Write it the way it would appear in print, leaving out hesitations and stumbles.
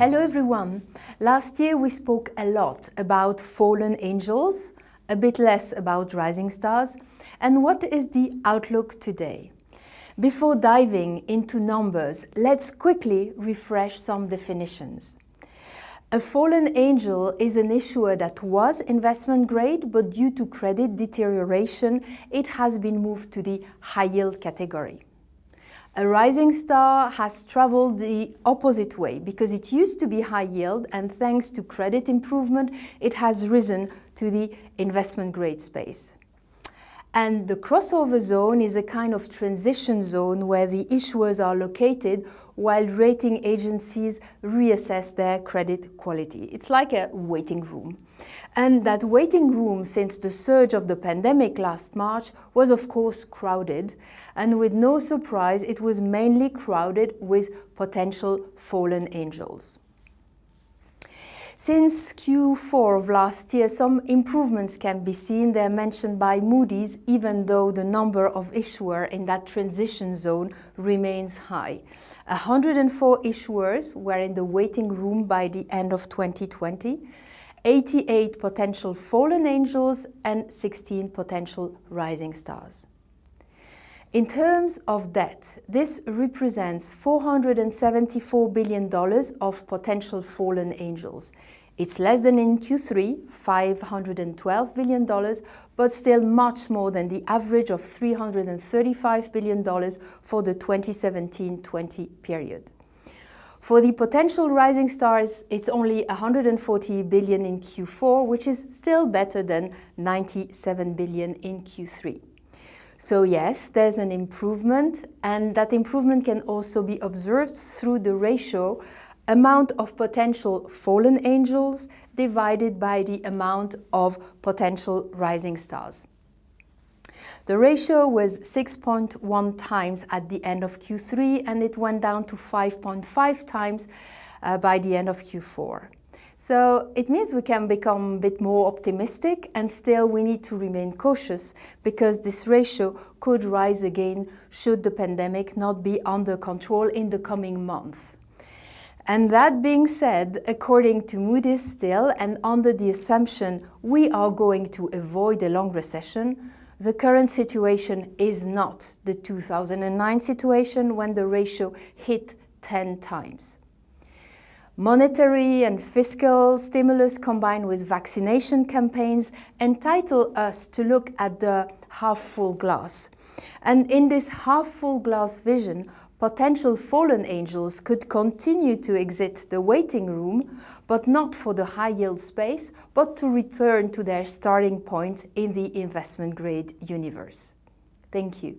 Hello everyone. Last year we spoke a lot about fallen angels, a bit less about rising stars, and what is the outlook today? Before diving into numbers, let's quickly refresh some definitions. A fallen angel is an issuer that was investment grade, but due to credit deterioration, it has been moved to the high yield category. A rising star has traveled the opposite way because it used to be high yield, and thanks to credit improvement, it has risen to the investment grade space. And the crossover zone is a kind of transition zone where the issuers are located while rating agencies reassess their credit quality. It's like a waiting room. And that waiting room, since the surge of the pandemic last March, was of course crowded. And with no surprise, it was mainly crowded with potential fallen angels. Since Q4 of last year, some improvements can be seen. They're mentioned by Moody's, even though the number of issuers in that transition zone remains high. 104 issuers were in the waiting room by the end of 2020, 88 potential fallen angels and 16 potential rising stars. In terms of debt, this represents $474 billion of potential fallen angels. It's less than in Q3, $512 billion, but still much more than the average of $335 billion for the 2017-20 period. For the potential rising stars, it's only $140 billion in Q4, which is still better than $97 billion in Q3. So yes, there's an improvement, and that improvement can also be observed through the ratio amount of potential fallen angels divided by the amount of potential rising stars. The ratio was 6.1 times at the end of Q3, and it went down to 5.5 times by the end of Q4. So it means we can become a bit more optimistic, and still we need to remain cautious because this ratio could rise again should the pandemic not be under control in the coming months. And that being said, according to Moody's still, and under the assumption we are going to avoid a long recession, the current situation is not the 2009 situation when the ratio hit 10 times. Monetary and fiscal stimulus combined with vaccination campaigns entitle us to look at the half-full glass. And in this half-full glass vision, potential fallen angels could continue to exit the waiting room, but not for the high-yield space, but to return to their starting point in the investment-grade universe. Thank you.